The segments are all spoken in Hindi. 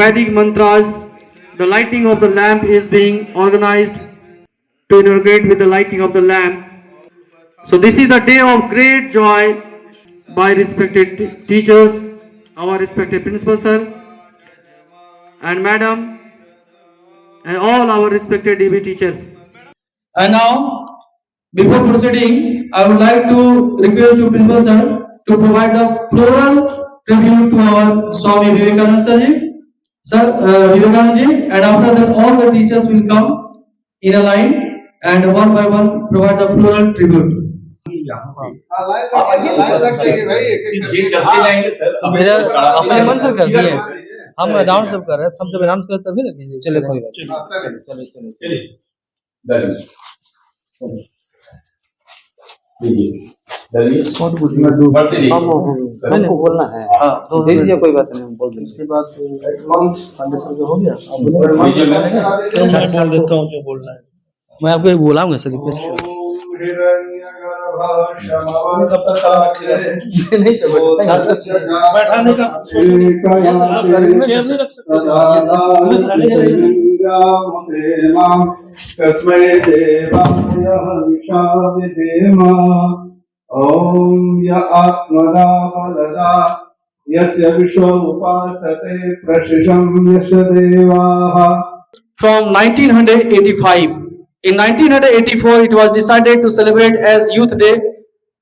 Vedic mantras. The lighting of the lamp is being organized to inaugurate with the lighting of the lamp. So this is the day of great joy by respected teachers, our respected principal sir and madam, and all our respected DB teachers. And now, before proceeding, I would like to request to Principal Sir to provide the floral tribute to our Swami Vivekananda Sir, Vivekananda ji, and after that all the teachers will come in a line and one by one provide the floral tribute. मेरा अपने मन से कर दिए, हम अनाउंस कर रहे हैं, हम जब अनाउंस करते तभी लगेंगे। चले कोई बात हमको बोलना है। हाँ, तो दे दीजिए, कोई बात नहीं, हम बोल देंगे। उसके बाद फाउंडेशन जो हो गया, अब बोल देता हूँ जो बोलना है। मैं आपको बुलाऊंगा सर, रिक्वेस्ट बैठाने का चेयर नहीं रख सकते। ओम य आत्मदा बलदा यस्य विश्व उपासते प्रशिशं यश देवाः। From 1985. In 1984, it was decided to celebrate as Youth Day,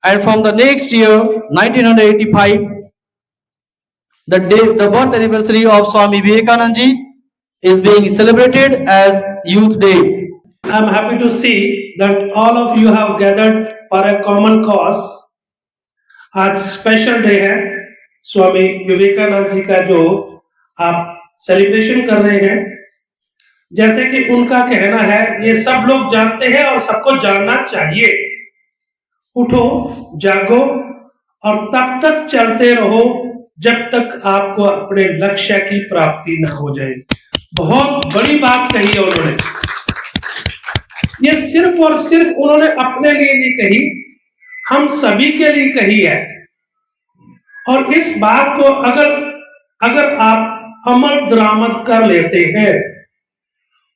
and from the next year, 1985, the birth anniversary of Swami Vivekananda ji is being celebrated as Youth Day. I am happy to see that all of you have gathered for a common cause. आज स्पेशल डे है स्वामी विवेकानंद जी का, जो आप सेलिब्रेशन कर रहे हैं। जैसे कि उनका कहना है, ये सब लोग जानते हैं और सबको जानना चाहिए। उठो, जागो और तब तक चलते रहो जब तक आपको अपने लक्ष्य की प्राप्ति ना हो जाए। बहुत बड़ी बात कही है उन्होंने। ये सिर्फ और सिर्फ उन्होंने अपने लिए नहीं कही, हम सभी के लिए कही है। और इस बात को अगर आप अमल दरामद कर लेते हैं,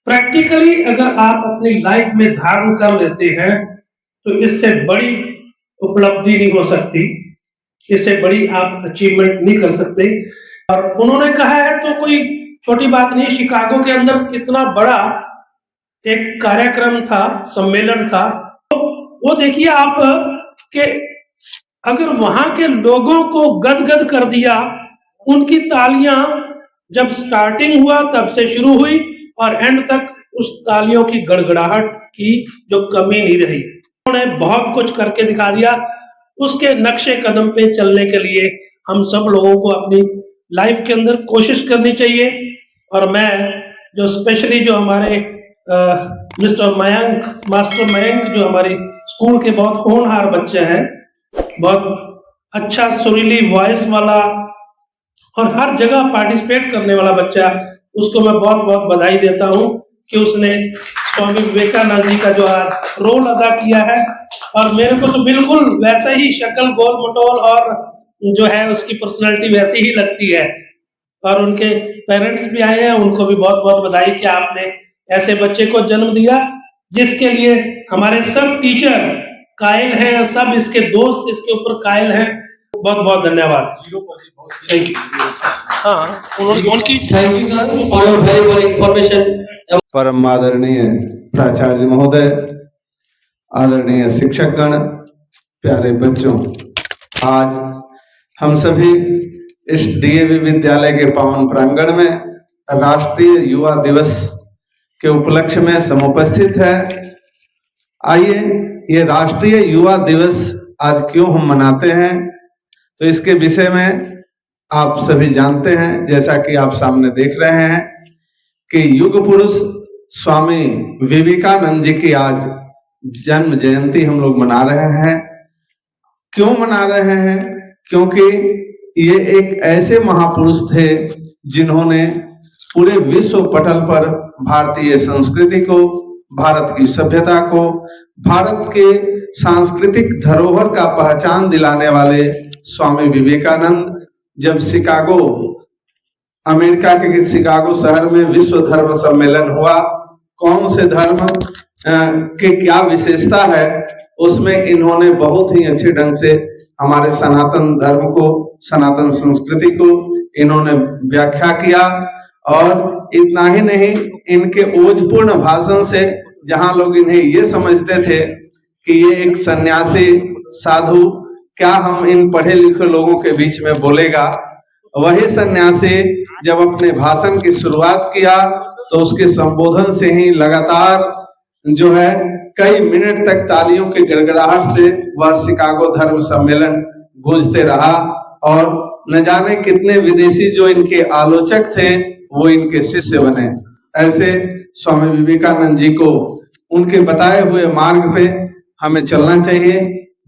प्रैक्टिकली अगर आप अपनी लाइफ में धारण कर लेते हैं, तो इससे बड़ी उपलब्धि नहीं हो सकती, इससे बड़ी आप अचीवमेंट नहीं कर सकते। और उन्होंने कहा है तो कोई छोटी बात नहीं। शिकागो के अंदर कितना बड़ा एक कार्यक्रम था, सम्मेलन था, तो वो देखिए आप कि अगर वहां के लोगों को गदगद कर दिया, उनकी तालियां जब स्टार्टिंग हुआ तब से शुरू हुई और एंड तक उस तालियों की गड़गड़ाहट की जो कमी नहीं रही। उन्होंने बहुत कुछ करके दिखा दिया। उसके नक्शे कदम पे चलने के लिए हम सब लोगों को अपनी लाइफ के अंदर कोशिश करनी चाहिए। और मैं जो स्पेशली जो हमारे मिस्टर मयंक, मास्टर मयंक, जो हमारी स्कूल के बहुत होनहार बच्चे हैं, बहुत अच्छा सुरीली वॉइस वाला और हर जगह पार्टिसिपेट करने वाला बच्चा, उसको मैं बहुत बहुत बधाई देता हूं कि उसने स्वामी विवेकानंद जी का जो आज रोल अदा किया है। और मेरे को तो बिल्कुल वैसा ही शक्ल, गोल मटोल और जो है उसकी पर्सनालिटी वैसी ही लगती है। और उनके पेरेंट्स भी आए हैं, उनको भी बहुत बहुत बधाई कि आपने ऐसे बच्चे को जन्म दिया, जिसके लिए हमारे सब टीचर कायल हैं, सब इसके दोस्त इसके ऊपर कायल हैं। बहुत बहुत धन्यवाद। Thank you. उनकी thank you sir for your very very information. परम आदरणीय प्राचार्य महोदय, आदरणीय शिक्षकगण, प्यारे बच्चों, आज हम सभी इस डीएवी विद्यालय के पावन प्रांगण में राष्ट्रीय युवा दिवस के उपलक्ष्य में समुपस्थित है। आइए, ये राष्ट्रीय युवा दिवस आज क्यों हम मनाते हैं, तो इसके विषय में आप सभी जानते हैं। जैसा कि आप सामने देख रहे हैं कि युग पुरुष स्वामी विवेकानंद जी की आज जन्म जयंती हम लोग मना रहे हैं। क्यों मना रहे हैं? क्योंकि ये एक ऐसे महापुरुष थे जिन्होंने पूरे विश्व पटल पर भारतीय संस्कृति को, भारत की सभ्यता को, भारत के सांस्कृतिक धरोहर का पहचान दिलाने वाले स्वामी विवेकानंद जब शिकागो, अमेरिका के शिकागो शहर में विश्व धर्म सम्मेलन हुआ, कौन से धर्म के क्या विशेषता है, उसमें इन्होंने बहुत ही अच्छे ढंग से हमारे सनातन धर्म को, सनातन संस्कृति को इन्होंने व्याख्या किया। और इतना ही नहीं, इनके ओजपूर्ण भाषण से जहां लोग इन्हें ये समझते थे कि ये एक सन्यासी साधु, क्या हम इन पढ़े लिखे लोगों के बीच में बोलेगा, वही सन्यासी जब अपने भाषण की शुरुआत किया तो उसके संबोधन से ही लगातार जो है कई मिनट तक तालियों के गड़गड़ाहट से वह शिकागो धर्म सम्मेलन गूंजते रहा। और न जाने कितने विदेशी जो इनके आलोचक थे वो इनके शिष्य बने। ऐसे स्वामी विवेकानंद जी को उनके बताए हुए मार्ग पे हमें चलना चाहिए।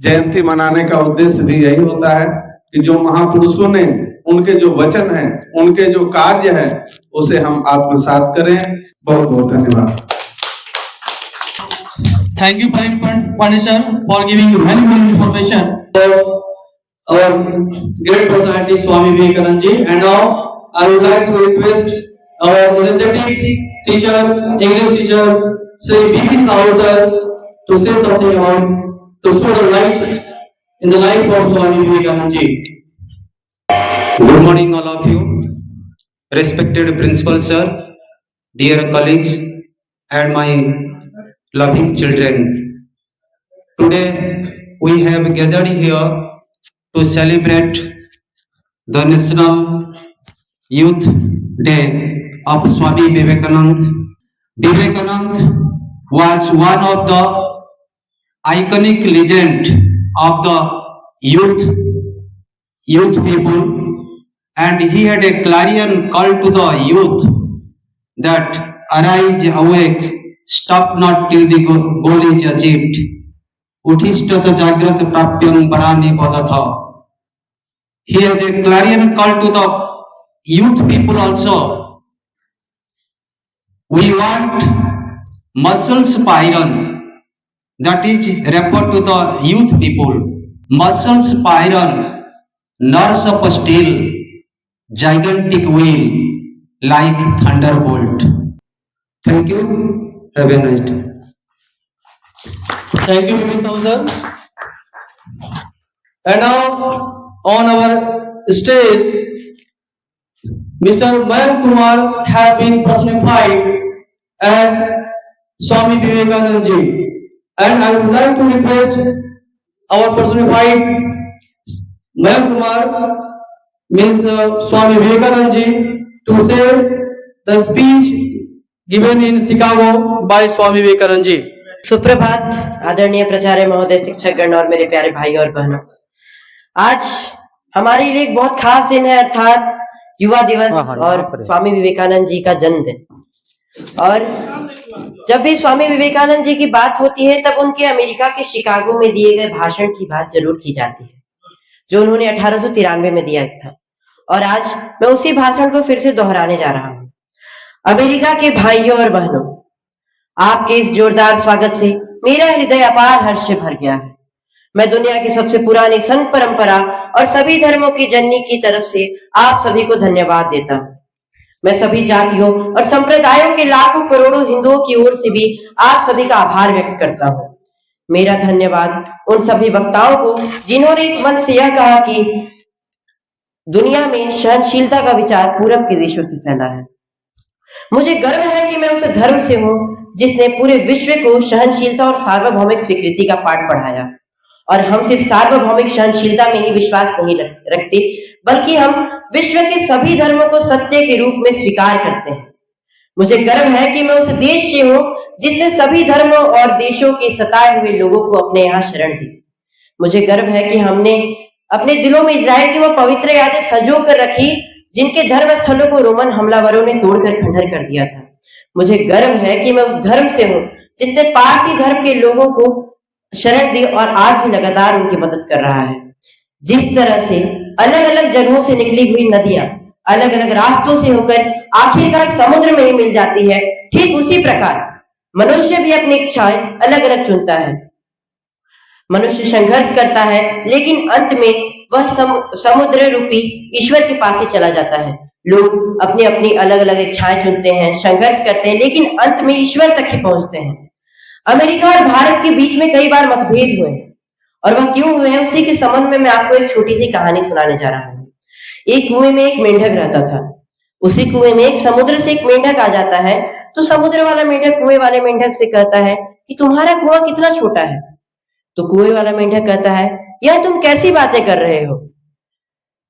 जयंती मनाने का उद्देश्य भी यही होता है कि जो महापुरुषों ने, उनके जो वचन हैं, उनके जो कार्य है, उसे हम आत्मसात करें। बहुत बहुत धन्यवाद। Thank you, Pandit sir, for giving you valuable information for our great personality Swami Vivekanand ji. And now I would like to request our energetic teacher, English teacher, Sri B.P. Sahu sir, to say something about, to throw the light in the life of Swami Vivekanand ji. Good morning, all of you. Respected principal sir, dear colleagues, and my loving children. Today we have gathered here to celebrate the National Youth Day of Swami Vivekanand. Vivekanand was one of the iconic legend of the youth people, and he had a clarion call to the youth that arise, awake, stop not till the goal is achieved. Uthishthata jagrat prapyam parani padatha. He has a clarion call to the youth people also. We want muscles of iron, that is referred to the youth people. Muscles of iron, nerves of steel, gigantic will like thunderbolt. Thank you. Have a nice day. Thank you, B.P. Sahu sir. And now on our stage, Mr. Mayank Kumar has been personified as Swami Vivekanand ji, and I would like to request our personified Mayank Kumar, means Swami Vivekanand ji, to say the speech given in Chicago by Swami Vivekanand ji. सुप्रभात आदरणीय प्राचार्य महोदय, शिक्षकगण और मेरे प्यारे भाई और बहनों, आज हमारे लिए एक बहुत खास दिन है, अर्थात युवा दिवस और स्वामी विवेकानंद जी का जन्मदिन। और जब भी स्वामी विवेकानंद जी की बात होती है तब उनके अमेरिका के शिकागो में दिए गए भाषण की बात जरूर की जाती है, जो उन्होंने 1893 में दिया था। और आज मैं उसी भाषण को फिर से दोहराने जा रहा हूं। अमेरिका के भाइयों और बहनों, आपके इस जोरदार स्वागत से मेरा हृदय अपार हर्ष से भर गया है। मैं दुनिया की सबसे पुरानी संत परंपरा और सभी धर्मों की जननी की तरफ से आप सभी को धन्यवाद देता हूं। मैं सभी जातियों और संप्रदायों के लाखों करोड़ों हिंदुओं की ओर से भी आप सभी का आभार व्यक्त करता हूं। मेरा धन्यवाद उन सभी वक्ताओं को जिन्होंने इस मंच से यह कहा कि दुनिया में सहनशीलता का विचार पूरब के देशों से फैला है। मुझे गर्व है कि मैं उस धर्म से हूं जिसने पूरे विश्व को सहनशीलता और सार्वभौमिक स्वीकृति का पाठ पढ़ाया। और हम सिर्फ सार्वभौमिक सहनशीलता में ही विश्वास नहीं रखते, बल्कि हम विश्व के सभी धर्मों को सत्य के रूप में स्वीकार करते हैं। मुझे गर्व है कि मैं उस देश से हूं जिसने सभी धर्मों और देशों के सताए हुए लोगों को अपने यहाँ शरण दी। मुझे गर्व है कि हमने अपने दिलों में इजराइल की वो पवित्र यादें संजो कर रखी जिनके धर्म स्थलों को रोमन हमलावरों ने तोड़कर खंडर कर दिया था। मुझे गर्व है कि मैं उस धर्म से हूं जिसने पारसी धर्म के लोगों को शरण दी और आज भी लगातार उनकी मदद कर रहा है। जिस तरह से अलग अलग जगहों से निकली हुई नदियां अलग अलग रास्तों से होकर आखिरकार समुद्र में ही मिल जाती है, ठीक उसी प्रकार मनुष्य भी अपनी इच्छाएं अलग अलग चुनता है। मनुष्य संघर्ष करता है, लेकिन अंत में वह समुद्र रूपी ईश्वर के पास ही चला जाता है। लोग अपनी अपनी अलग अलग इच्छाएं चुनते हैं, संघर्ष करते हैं, लेकिन अंत में ईश्वर तक ही पहुंचते हैं। अमेरिका और भारत के बीच में कई बार मतभेद हुए हैं, और वह क्यों हुए हैं उसी के संबंध में मैं आपको एक छोटी सी कहानी सुनाने जा रहा हूँ। एक कुएं में एक मेंढक रहता था। उसी कुएं में एक समुद्र से एक मेंढक आ जाता है, तो समुद्र वाला मेंढक कुएं वाले मेंढक से कहता है कि तुम्हारा कुआं कितना छोटा है। तो कुएं वाला मेंढक कहता है, यह तुम कैसी बातें कर रहे हो,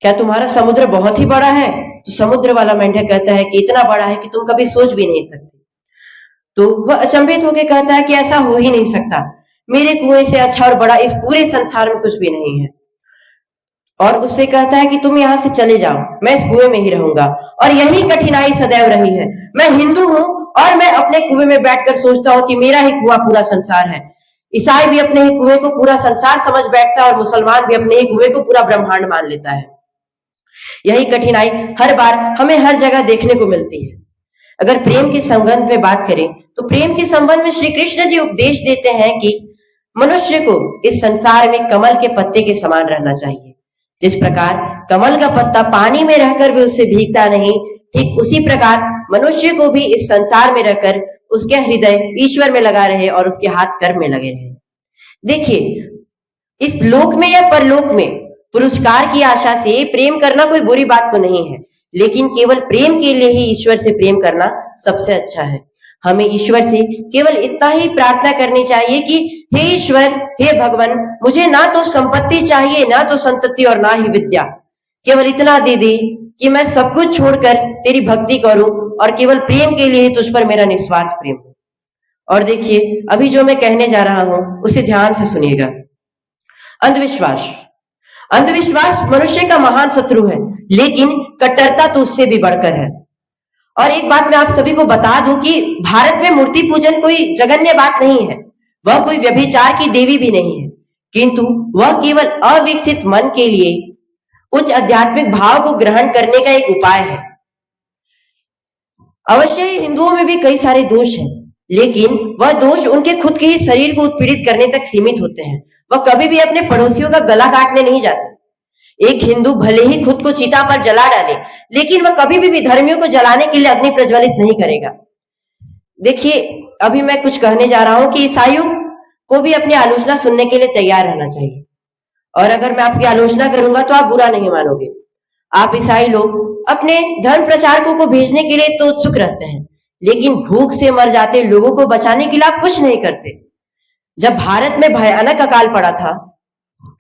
क्या तुम्हारा समुद्र बहुत ही बड़ा है? तो समुद्र वाला मेंढक कहता है कि इतना बड़ा है कि तुम कभी सोच भी नहीं सकते। तो वह अचंभित होकर कहता है कि ऐसा हो ही नहीं सकता, मेरे कुएं से अच्छा और बड़ा इस पूरे संसार में कुछ भी नहीं है। और उससे कहता है कि तुम यहाँ से चले जाओ, मैं इस कुएं में ही रहूंगा। और यही कठिनाई सदैव रही है। मैं हिंदू हूँ और मैं अपने कुएं में बैठकर सोचता हूँ कि मेरा ही कुआं पूरा संसार है। ईसाई भी अपने ही कुएं को पूरा संसार समझ बैठता है और मुसलमान भी अपने ही कुएं को पूरा ब्रह्मांड मान लेता है। यही कठिनाई हर बार हमें हर जगह देखने को मिलती है। अगर प्रेम के संबंध में बात करें तो प्रेम के संबंध में श्री कृष्ण जी उपदेश देते हैं कि मनुष्य को इस संसार में कमल के पत्ते के समान रहना चाहिए। जिस प्रकार कमल का पत्ता पानी में रहकर भी उससे भीगता नहीं, ठीक उसी प्रकार मनुष्य को भी इस संसार में रहकर उसके हृदय ईश्वर में लगा रहे और उसके हाथ कर्म में लगे रहे। देखिए, इस लोक में या परलोक में पुरस्कार की आशा से प्रेम करना कोई बुरी बात तो नहीं है, लेकिन केवल प्रेम के लिए ही ईश्वर से प्रेम करना सबसे अच्छा है। हमें ईश्वर से केवल इतना ही प्रार्थना करनी चाहिए कि हे ईश्वर, हे भगवान, मुझे ना तो संपत्ति चाहिए, ना तो संतति और ना ही विद्या, केवल इतना दे दे कि मैं सब कुछ छोड़कर तेरी भक्ति करूं और केवल प्रेम के लिए ही तुझ पर मेरा निस्वार्थ प्रेम हो। और देखिए, अभी जो मैं कहने जा रहा हूं उसे ध्यान से सुनिएगा। अंधविश्वास अंधविश्वास मनुष्य का महान शत्रु है, लेकिन कट्टरता तो उससे भी बढ़कर है। और एक बात मैं आप सभी को बता दूं कि भारत में मूर्ति पूजन कोई जघन्य बात नहीं है, वह कोई व्यभिचार की देवी भी नहीं है, किंतु वह केवल अविकसित मन के लिए उच्च आध्यात्मिक भाव को ग्रहण करने का एक उपाय है। अवश्य ही हिंदुओं में भी कई सारे दोष हैं, लेकिन वह दोष उनके खुद के ही शरीर को उत्पीड़ित करने तक सीमित होते हैं। वह कभी भी अपने पड़ोसियों का गला काटने नहीं जाते। एक हिंदू भले ही खुद को चिता पर जला डाले, लेकिन वह कभी भी विधर्मियों को जलाने के लिए अग्नि प्रज्वलित नहीं करेगा। देखिए, अभी मैं कुछ कहने जा रहा हूं कि ईसाइयों को भी अपनी आलोचना सुनने के लिए तैयार रहना चाहिए। और अगर मैं आपकी आलोचना करूंगा तो आप बुरा नहीं मानोगे। आप ईसाई लोग अपने धर्म प्रचारकों को भेजने के लिए तो उत्सुक रहते हैं, लेकिन भूख से मर जाते लोगों को बचाने के लिए आप कुछ नहीं करते। जब भारत में भयानक अकाल पड़ा था,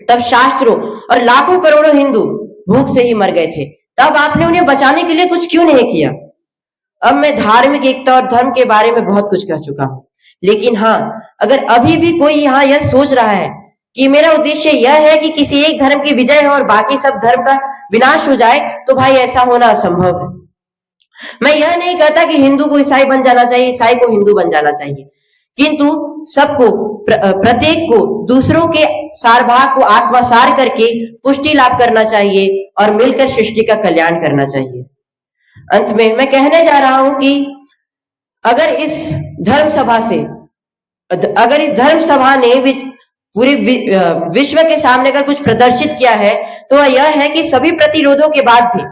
तब शास्त्रों और लाखों करोड़ों हिंदू भूख से ही मर गए थे, तब आपने उन्हें बचाने के लिए कुछ क्यों नहीं किया? अब मैं धार्मिक एकता और धर्म के बारे में बहुत कुछ कह चुका हूं, लेकिन हाँ, अगर अभी भी कोई यहाँ यह सोच रहा है कि मेरा उद्देश्य यह है कि किसी एक धर्म की विजय हो और बाकी सब धर्म का विनाश हो जाए, तो भाई ऐसा होना असंभव है। मैं यह नहीं कहता कि हिंदू को ईसाई बन जाना चाहिए, ईसाई को हिंदू बन जाना चाहिए, किंतु सबको प्रत्येक को दूसरों के सारभाग को आत्मसार करके पुष्टि लाभ करना चाहिए और मिलकर सृष्टि का कल्याण करना चाहिए। अंत में मैं कहने जा रहा हूं कि अगर इस धर्म सभा ने पूरे विश्व के सामने अगर कुछ प्रदर्शित किया है, तो वह यह है कि सभी प्रतिरोधों के बाद भी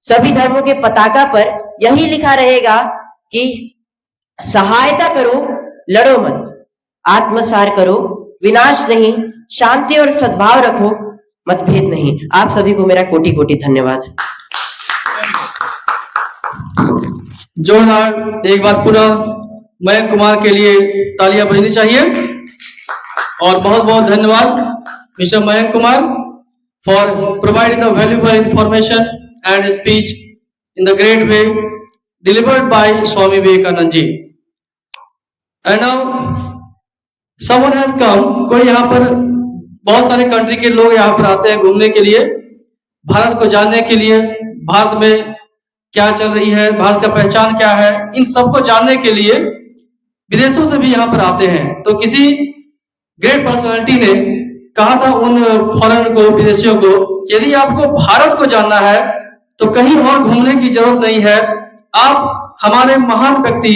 सभी धर्मों के पताका पर यही लिखा रहेगा कि सहायता करो, लड़ो मत, आत्मसार करो, विनाश नहीं, शांति और सद्भाव रखो, मतभेद नहीं। आप सभी को मेरा कोटि कोटि धन्यवाद। जोरदार एक बार पुनः मयंक कुमार के लिए तालियां बजनी चाहिए। और बहुत बहुत धन्यवाद mister Mayank Kumar for providing the valuable information and speech in the great way delivered by Swami Vivekananda ji. And now someone has come, कोई यहाँ पर बहुत सारे कंट्री के लोग यहाँ पर आते हैं घूमने के लिए, भारत को जानने के लिए, भारत में क्या चल रही है, भारत का पहचान क्या है, इन सबको जानने के लिए विदेशों से भी यहाँ पर आते हैं। तो किसी ग्रेट पर्सनालिटी ने कहा था उन फॉरेनर को, विदेशियों को, यदि आपको भारत को जानना है तो कहीं और घूमने की जरूरत नहीं है, आप हमारे महान व्यक्ति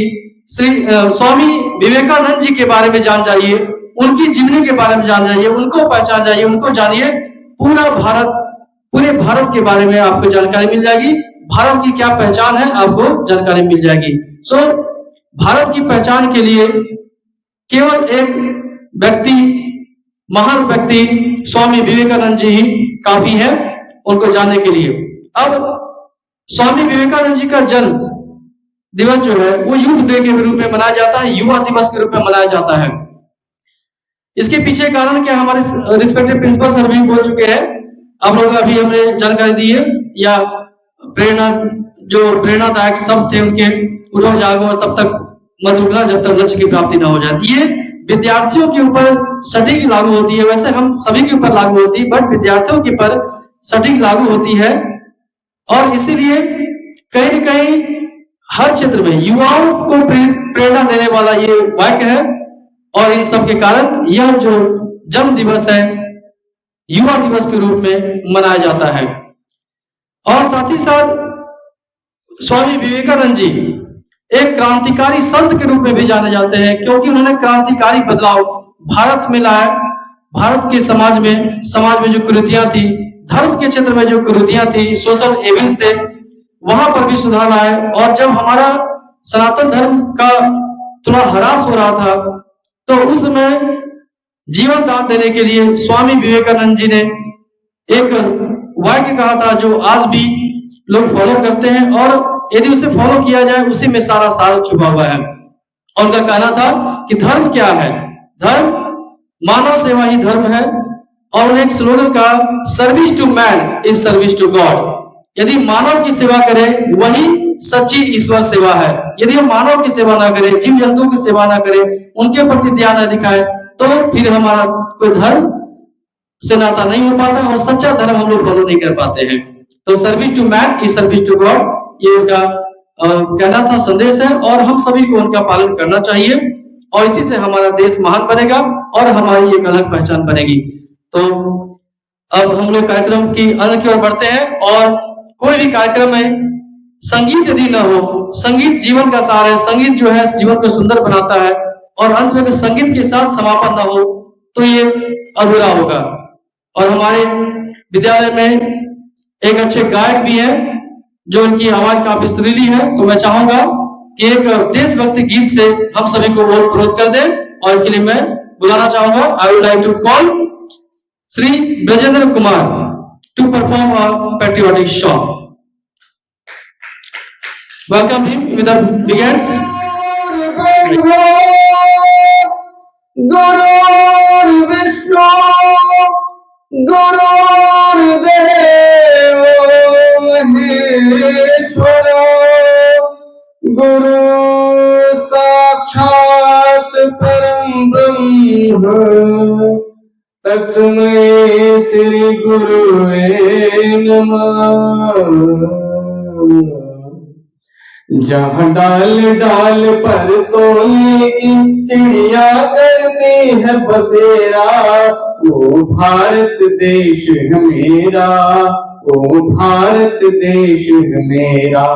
श्री स्वामी विवेकानंद जी के बारे में जान जाइए। उनकी जीवनी के बारे में जान जाइए, उनको पहचान जाइए, उनको जानिए। पूरे भारत के बारे में आपको जानकारी मिल जाएगी। भारत की क्या पहचान है आपको जानकारी मिल जाएगी। सो भारत की पहचान के लिए केवल एक व्यक्ति, महान व्यक्ति स्वामी विवेकानंद जी ही काफी है उनको जानने के लिए। अब स्वामी विवेकानंद जी का जन्म दिवस जो है वो यूथ डे के रूप में मनाया जाता है, युवा दिवस के रूप में मनाया जाता है। इसके पीछे कारण क्या, हमारे रिस्पेक्टेड प्रिंसिपल सर भी बोल चुके हैं, आप लोग अभी हमने जानकारी दी है, या प्रेरणादायक शब्द थे उनके, उठो जागो और तब तक मत रुकना जब तक लक्ष्य की प्राप्ति ना हो जाती। ये विद्यार्थियों के ऊपर सटीक लागू होती है, वैसे हम सभी के ऊपर लागू होती है, बट विद्यार्थियों के ऊपर सटीक लागू होती है। और इसीलिए कहीं न कहीं हर क्षेत्र में युवाओं को प्रेरणा देने वाला ये वाक्य है। और इन सब के कारण यह जो जन्म दिवस है युवा दिवस के रूप में मनाया जाता है। और साथ ही साथ स्वामी विवेकानंद जी एक क्रांतिकारी संत के रूप में भी जाने जाते हैं, क्योंकि उन्होंने क्रांतिकारी बदलाव भारत में लाया। भारत के समाज में जो कुरीतियां थी, धर्म के क्षेत्र में जो कुरीतियां थी, सोशल एविल्स थे, वहां पर भी सुधार लाए। और जब हमारा सनातन धर्म का थोड़ा ह्रास हो रहा था, तो उस समय जीवन दान देने के लिए स्वामी विवेकानंद जी ने एक वाक्य कहा था जो आज भी लोग फॉलो करते हैं, और यदि उसे फॉलो किया जाए उसी में सारा सार छुपा हुआ है। और उनका कहना था कि धर्म क्या है, धर्म मानव सेवा ही धर्म है। और उन्हें एक स्लोगन का, service to man is service to God. यदि मानव की सेवा करें वही सच्ची ईश्वर सेवा है। यदि हम मानव की सेवा ना करें, जीव जंतुओं की सेवा ना करें, उनके प्रति ध्यान न दिखाए, तो फिर हमारा कोई धर्म से नाता नहीं हो पाता और सच्चा धर्म हम लोग फॉलो नहीं कर पाते हैं। तो service to man is service to God, ये उनका कहना था, संदेश है, और हम सभी को उनका पालन करना चाहिए। और इसी से हमारा देश महान बनेगा और हमारी एक अलग पहचान बनेगी। तो अब हम लोग कार्यक्रम की अंत की ओर बढ़ते हैं। और कोई भी कार्यक्रम में संगीत यदि न हो, संगीत जीवन का सार है, संगीत जो है जीवन को सुंदर बनाता है, और अंत में अगर संगीत के साथ समापन न हो तो ये अधूरा होगा। और हमारे विद्यालय में एक अच्छे गायक भी है जो उनकी आवाज काफी सुरीली है, तो मैं चाहूंगा कि एक देशभक्ति गीत से हम सभी को और प्रोत्साहित कर दें। और इसके लिए मैं बुलाना चाहूंगा, I would like to call Shri Brajendra Kumar to perform a patriotic song. Welcome him with the big hands. गुरु विष्णु गुरुर्देव महेश्वर गुरु साक्षात परम ब्रह्म तस्मै श्री गुरुवे नमः। जहाँ डाल डाल पर सोने की चिड़िया करती है बसेरा, वो भारत देश है मेरा, वो भारत देश है मेरा।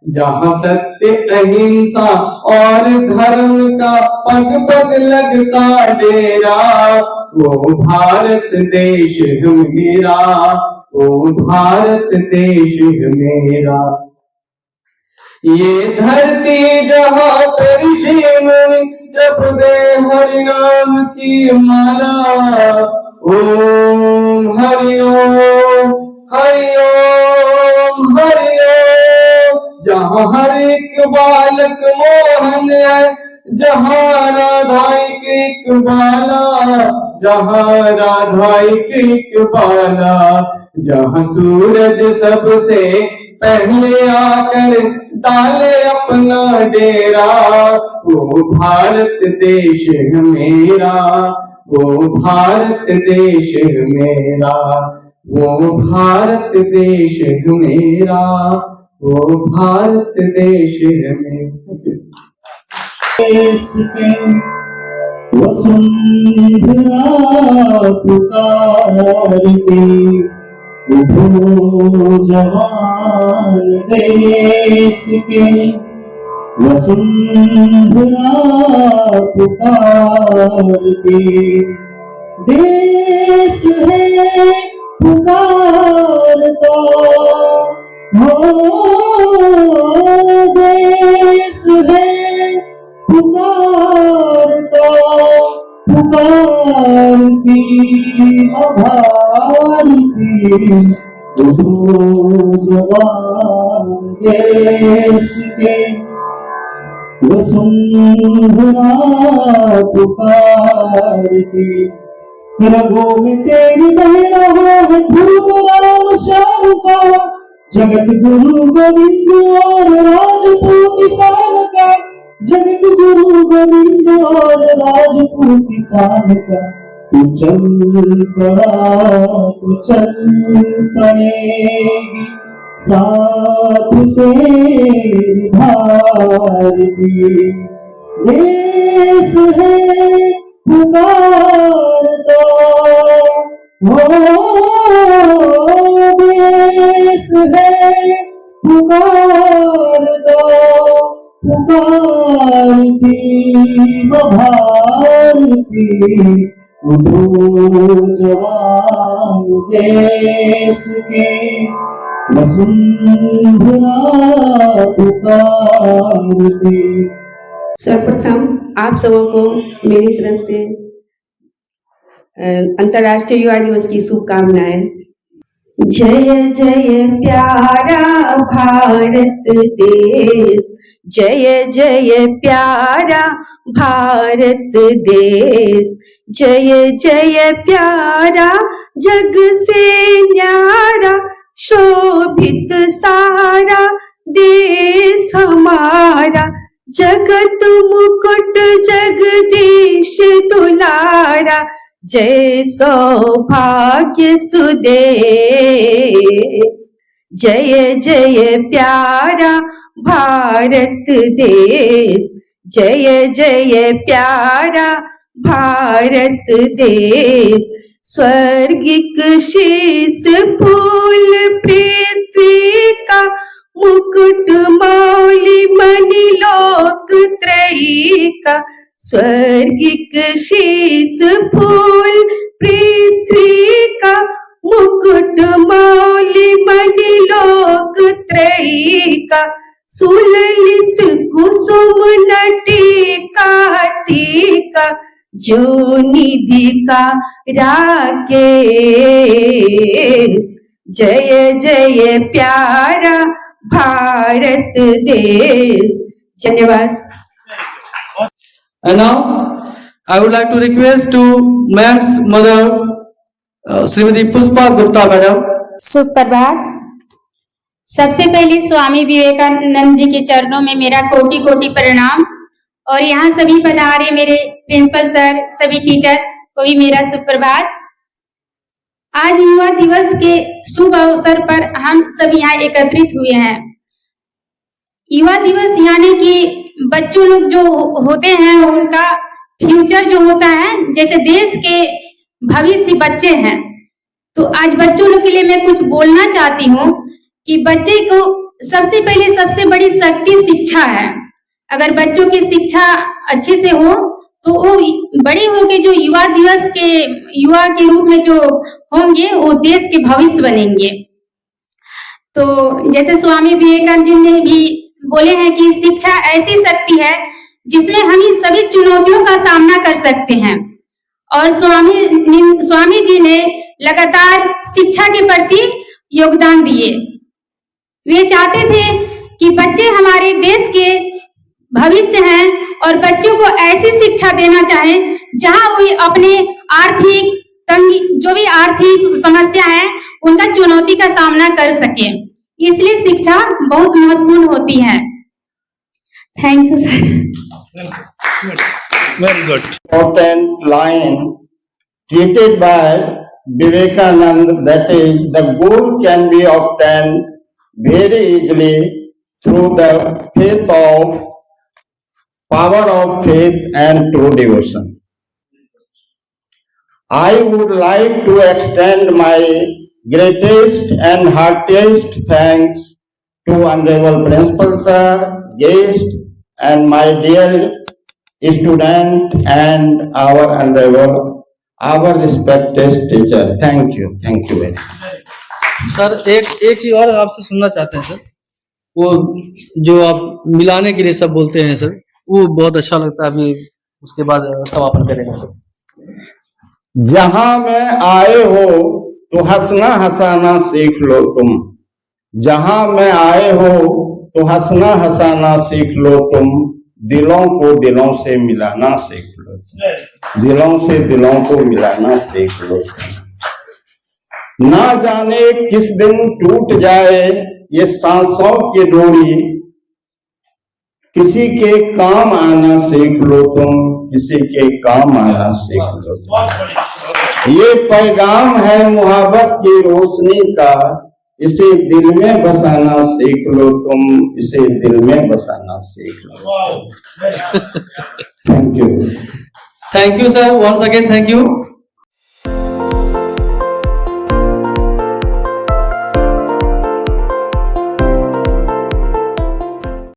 जहाँ सत्य अहिंसा और धर्म का पग पग लगता डेरा, वो भारत देश है मेरा, वो भारत देश है मेरा। ये धरती जहाँ पर ऋषि मुनि जपते हरि नाम की माला, ओम हरि ओम हरि ओम हरि ओम। जहाँ हर एक बालक मोहन है, जहाँ राधा एक बाला, जहाँ राधा एक बाला। जहाँ सूरज सबसे पहले आकर डाले अपना डेरा, वो भारत देश है मेरा, वो भारत देश है मेरा, वो भारत देश है मेरा, वो भारत देश है मेरा। वसुंधरा पुकारती, उठो जवान देश के, वसुंधरा पुकारती, देश है पुकारता, हो देश है पुकारता, पुकारती भारती, उठो जवान देश के, वसुंधरा पुकारती, रगों में तेरी बह रहा है धूम राम श्याम का, जगत गुरु गोविंद और राजपूत किसान का, जगत गुरु गोविंद और राजपूत किसान का, तू चल पड़ा तू चल पड़ेगी साथ तेरी भारती, देश है पुकारता, हो देश है पुकारता, पुकारती भारती, उठो जवान देश के, वसुंधरा पुकारती। सर्वप्रथम आप सबों को मेरी तरफ से अंतर्राष्ट्रीय युवा दिवस की शुभकामनाएं। जय जय प्यारा भारत देश, जय जय प्यारा भारत देश, जय जय प्यारा जग से न्यारा शोभित सारा देश हमारा, जगत मुकुट जगदीश दुलारा, जय सौभाग्य सुदेश, जय जय प्यारा भारत देश, जय जय प्यारा भारत देश, स्वर्गिक शीस फूल पृथ्वी का, मुकुट मौली मणि लोक त्रयी का, स्वर्गिक शीस फूल पृथ्वी का, मुकुट मौली मणि लोक त्रयी का, सुललित कुसुम नटिका टीका, जो निधि का राकेश, जय जय प्यारा भारत देश। धन्यवाद। And now I would like to request to Ma'am's mother, Srimati Pushpa Gupta madam. सुप्रभात। सबसे पहले स्वामी विवेकानंद जी के चरणों में मेरा कोटि कोटि प्रणाम, और यहाँ सभी पधारे मेरे प्रिंसिपल सर, सभी टीचर को भी मेरा सुप्रभात। आज युवा दिवस के शुभ अवसर पर हम सभी यहाँ एकत्रित हुए हैं। युवा दिवस यानी कि बच्चों लोग जो होते हैं उनका फ्यूचर जो होता है, जैसे देश के भविष्य बच्चे हैं, तो आज बच्चों लोग के लिए मैं कुछ बोलना चाहती हूँ कि बच्चे को सबसे पहले सबसे बड़ी शक्ति शिक्षा है। अगर बच्चों की शिक्षा अच्छे से हो तो वो बड़े होके जो युवा दिवस के युवा के रूप में जो होंगे वो देश के भविष्य बनेंगे। तो जैसे स्वामी विवेकानंद जी ने भी बोले हैं कि शिक्षा ऐसी शक्ति है जिसमें हम इन सभी चुनौतियों का सामना कर सकते हैं, और स्वामी जी ने लगातार शिक्षा के प्रति योगदान दिए। वे चाहते थे कि बच्चे हमारे देश के भविष्य हैं और बच्चों को ऐसी शिक्षा देना चाहें जहां वो अपने आर्थिक तंगी, जो भी आर्थिक समस्या है, उनका चुनौती का सामना कर सके। इसलिए शिक्षा बहुत महत्वपूर्ण होती है। Thank you sir. Very good. Important line tweeted by Vivekananda, that is, the goal can be obtained very easily through the power of faith and true devotion. I would like to extend my greatest and heartiest thanks to Honorable Principal Sir, guest, and my dear student and our honorable, our respected teacher. Thank you very much. Sir एक चीज और आपसे सुनना चाहते हैं सर, वो जो आप मिलाने के लिए सब बोलते हैं सर, वो बहुत अच्छा लगता है। अभी उसके बाद समापन करेंगे सर। जहां में आए हो तो हंसना हंसाना सीख लो तुम, जहां में आए हो तो हंसना हंसाना सीख लो तुम, दिलों को दिलों से मिलाना सीख लो तुम, दिलों से दिलों को मिलाना सीख लो तुम। ना जाने किस दिन टूट जाए ये सांसों की डोरी, किसी के काम आना सीख लो तुम, किसी के काम आना सीख लो तुम। ये पैगाम है मोहब्बत की रोशनी का, इसे दिल में बसाना सीख लो तुम, इसे दिल में बसाना सीख लो। Thank you sir, once again thank you.